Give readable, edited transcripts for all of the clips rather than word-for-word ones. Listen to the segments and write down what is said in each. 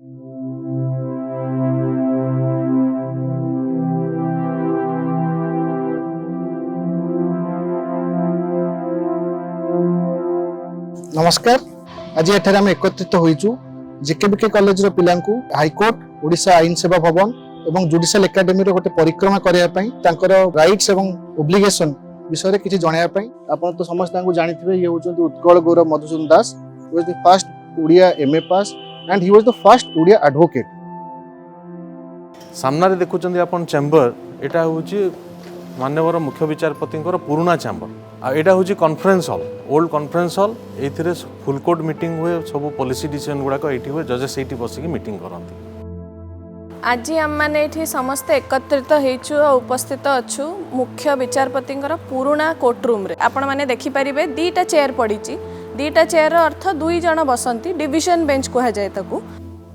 नमस्कार। आज एठारे आम एकत्रित होइचु जेकेबीके कॉलेज रो पिलांकु हाईकोर्ट ओडिशा आईन सेवा भवन एवं जुडिशियल एकेडमी रो गोटे परिक्रमा करिया पई तांकर राइट्स एवं ओब्लिगेशन विषय किछि जणाया पई। आपण तो समस्त तांकु जानिथिबे ये होचंती Utkal Gaurav Madhusudan Das. He was the first Odia MA pass and he was the first Odia advocate. सामना रे देखुचंदी आपण चेंबर एटा होची माननीय मुख्य विचारपति पुराना चैम्बर आटा हूँ conference hall old conference hall ये फुल कोर्ट मीटिंग हुए सब पॉलिसी डिसीजन गुड़ाक ये हुए जजेस ये बसिक मीटिंग करती। आज आम मैंने समस्ते एकत्रित होइछु और उपस्थित अच्छु मुख्य विचारपति पुराना कोर्टरूम रे। आपण मैंने देखिपारे दीटा चेयर पड़ी दीटा चेयर अर्थ दुई जन बसंती डिविजन बेंच कह जाए ताकू।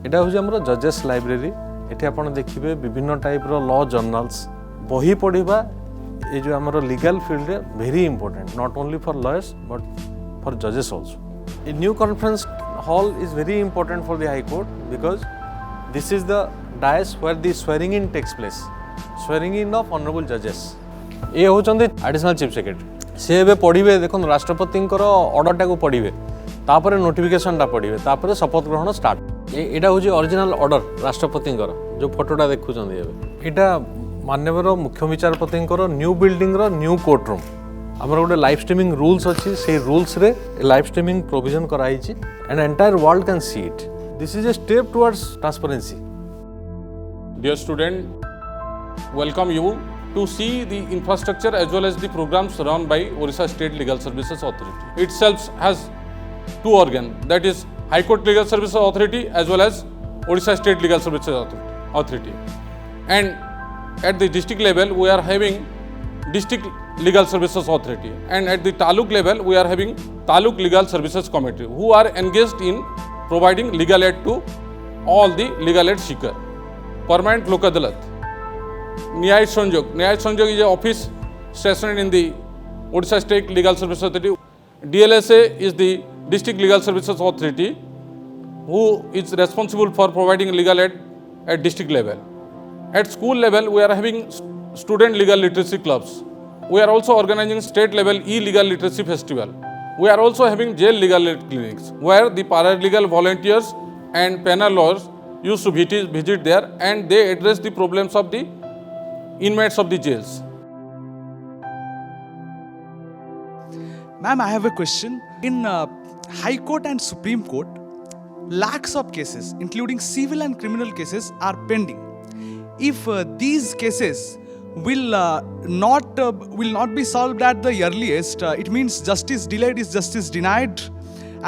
एटा हूँ आम जजेस लाइब्रेरी ये आप देखिए विभिन्न टाइप लॉ जर्नल्स बही पढ़ा ये जो आमर legal field very important not only for lawyers but for जजेस also. A new conference hall is very important for the high court because this is the dais where the swearing in takes place swearing in of honourable जजेस। ये होचंदी additional chief secretary से एबे पढ़िबे देखो राष्ट्रपति order टाको पढ़िबे तापर notification टा पढ़िबे तापर शपथ ग्रहण स्टार्ट। एटा होची ओरिजिनल ऑर्डर राष्ट्रपति जो फोटोटा देखुचंदी एबे एटा माननीय मुख्य विचारपति न्यू बिल्डिंग न्यू कोर्टरूम आमर गोटे लाइव स्ट्रीमिंग रूल्स अच्छी से रूल्स रे लाइव स्ट्रीमिंग प्रोविजन कराई and entire world can see it. This is a step towards transparency. Dear student, welcome you to see the infrastructure as well as the programs run by Orissa State Legal Services Authority. Itself has two organs, that is High Court Legal Services Authority as well as Orissa State Legal Services Authority. And at the district level, we are having District Legal Services Authority, and at the Taluk level, we are having Taluk Legal Services Committee, who are engaged in providing legal aid to all the legal aid seeker. Permanent Lok Adalat, Nyay Sanjog is an office stationed in the Odisha State Legal Services Authority. DLSA is the District Legal Services Authority, who is responsible for providing legal aid at district level. At school level, we are having student legal literacy clubs. We are also organizing state level e-legal literacy festival. We are also having jail legal aid clinics where the paralegal volunteers and penal lawyers used to visit there, and they address the problems of the inmates of the jails. Ma'am, I have a question. In High Court and Supreme Court, lakhs of cases, including civil and criminal cases, are pending. If these cases will not be solved at the earliest, it means justice delayed is justice denied,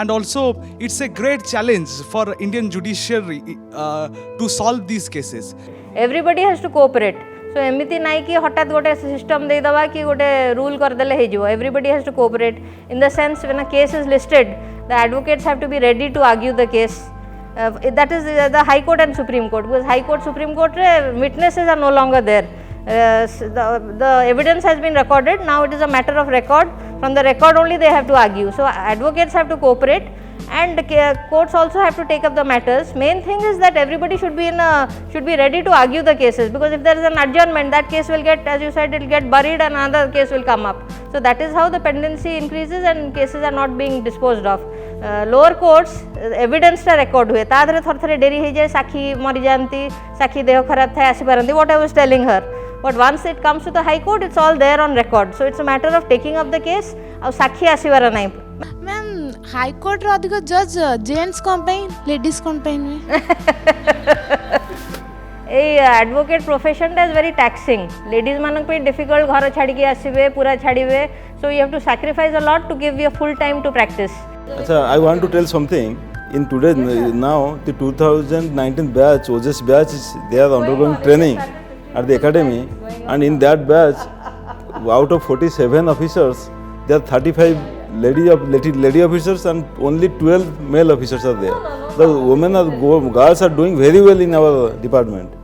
and also it's a great challenge for Indian judiciary to solve these cases. Everybody has to cooperate. So एमती नाई कि हठात गोटे system दे दवा कि गोटे rule करदेले हे जिवो. Everybody has to cooperate in the sense when a case is listed, the advocates have to be ready to argue the case. That is the High Court and Supreme Court, because High Court, Supreme Court witnesses are no longer there. The evidence has been recorded. Now it is a matter of record. From the record only they have to argue. So advocates have to cooperate, and courts also have to take up the matters. Main thing is that everybody should be ready to argue the cases, because if there is an adjournment, that case will get, as you said, it will get buried and another case will come up. So that is how the pendency increases and cases are not being disposed of. Lower courts evidence टा record हुए ताधरे थोड़े थोड़े dairy हो जाए, साखी मरी जानती, साखी देह खराब था आसी पारंती, what I was telling her. But once it comes to the High Court, it's all there on record. So it's a matter of taking up the case. और साखी आसी बार नहीं. मैम हाई कोर्ट रो अधिक जज जेंट्स कोन पे ladies कोन पे नुए ए advocate profession is very taxing. Ladies मानक पे डिफिकल्ट घर छाड़ी के आसीबे पूरा छाड़ीबे. So you have to sacrifice a lot to give you full time to practice. I want to tell something. In today now the 2019 batch OJS batch they are undergoing training at the academy, and in that batch out of 47 officers there are 35 lady officers and only 12 male officers are there. The women girls are doing very well in our department.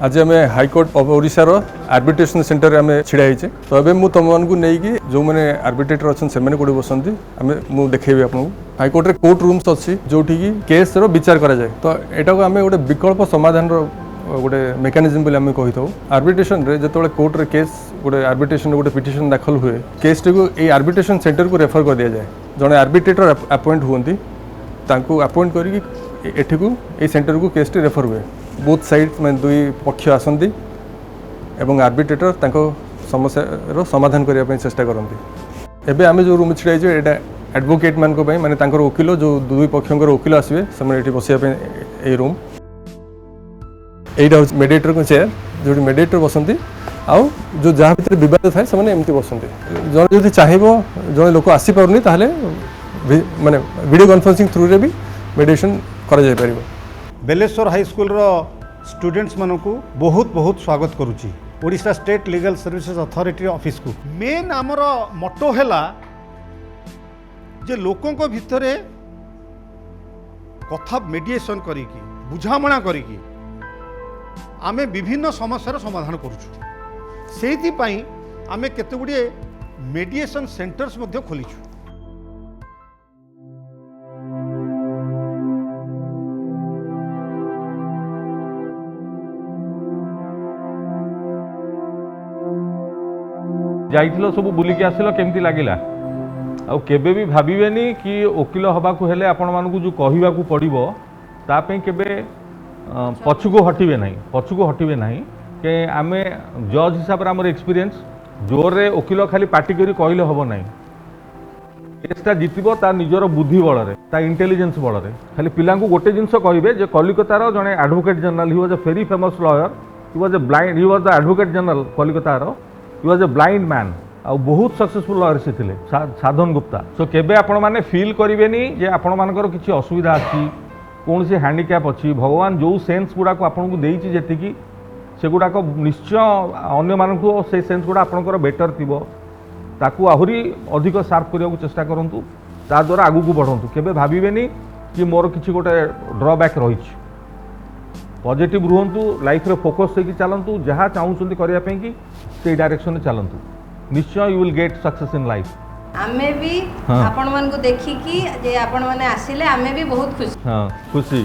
आज आम high court of ओडिशार arbitration centre आम छिड़ा होचे तो अबे मु तुम मानकु नेकी जो मैंने आर्बिट्रेटर अच्छन से मैंने कोडी बसंती आम मु देखेबी आपन हाईकोर्ट रे कोर्ट रूम्स अच्छी जोठी की केस रो विचार करा जाए तो एटा को आम गोटे विकल्प समाधान रो गोटे मेकानिजम बोली आम कही था आर्बिट्रेशन रे जतबे कोर्ट रे केस गोटे आर्बिट्रेशन गोटे पिटिशन दाखल हुए केस टी को ए आर्बिट्रेशन सेंटर को रेफर कर दिया जाए जड़े आर्बिट्रेटर अपॉइंट हुंती तांको अपॉइंट करके एठी को ए सेंटर को केस टी रेफर हुए बोथ साइड में दुई पक्ष आसती एवं आर्बिट्रेटर तांको समस्या समाधान करने चेष्टा करती एबे आम जो रूम छिड़ा एटा एडवोकेट मान माने तांकर वकील जो दुई पक्षर वकील आसवे से बसवाई ए रूम यहीटा हूँ मेडिएटर को चेयर जो मेडिएटर बसती आउ जो जहाँ भीतर बद थाए से एमती बसती जन जो चाहिए जड़े लोक आसीपारनी माने वीडियो कॉन्फ्रेंसिंग थ्रू रे भी मेडिएशन करा जाय परिबो। बेलेश्वर हाई स्कूल रो स्टूडेंट्स मानकु बहुत बहुत स्वागत करुच्ची Odisha state legal services authority office को मेन आमर मोटो हैला जे लोकों को भितरे कथा मेडिएशन करिकी बुझामणा करिकी आमे विभिन्न समस्यार समाधान करुछु सेति पई आमे केते गुडे मेडिएशन सेंटर्स मध्ये खोलिछु। जाइथिलो सब बुलिकी आसिलो केमती लागिला आउ केबे भी भाबिबेनी कि वकील हबाकू हेले आपण मानकू जो कहिबाकू पड़िबो ता पे केबे पछुको हटिबे नाही के आमे जज हिसाब रे हमर एक्सपीरियंस जोर रे वकील खाली पार्टी करी कहले हबो नाही केसटा जितिबो ता निजर बुद्धि बळ रे ता इंटेलिजेंस बळ रे खाली पिलांकू गोटे जिंस कहिबे जे कलिकता रो जने advocate general he was a very famous lawyer he was a blind he was the advocate general Calcutta रो he was a blind man आ बहुत सक्सेसफुल लॉयर से थिले साधन गुप्ता सो केबे आपण माने फील करिवेनी जे आपण मानकर किछि असुविधा अछि कौन से हैंडिकैप अच्छी भगवान जो सेन्स गुड़ाक आपको देती जी से गुड़ाक निश्चय अन्य मानक से सेन्स गुड़ा आपंकर बेटर थी ताकू आहरी अधिक सार्प करने को चेष्टा करूँ ता द्वारा आगू को बढ़ंतु केबे भाबिबेनी कि मोर किसी गोटे ड्रबैक रही पॉजिटिव रुहतु लाइफ रे फोकस होकर चलतु जहाँ चाहूँ करने की से डायरेक्शन में चलतु निश्चय you will get success in life. आमे भी आपण मन को देखी कि जे आपण माने आसिले आमे भी बहुत खुशी हाँ खुशी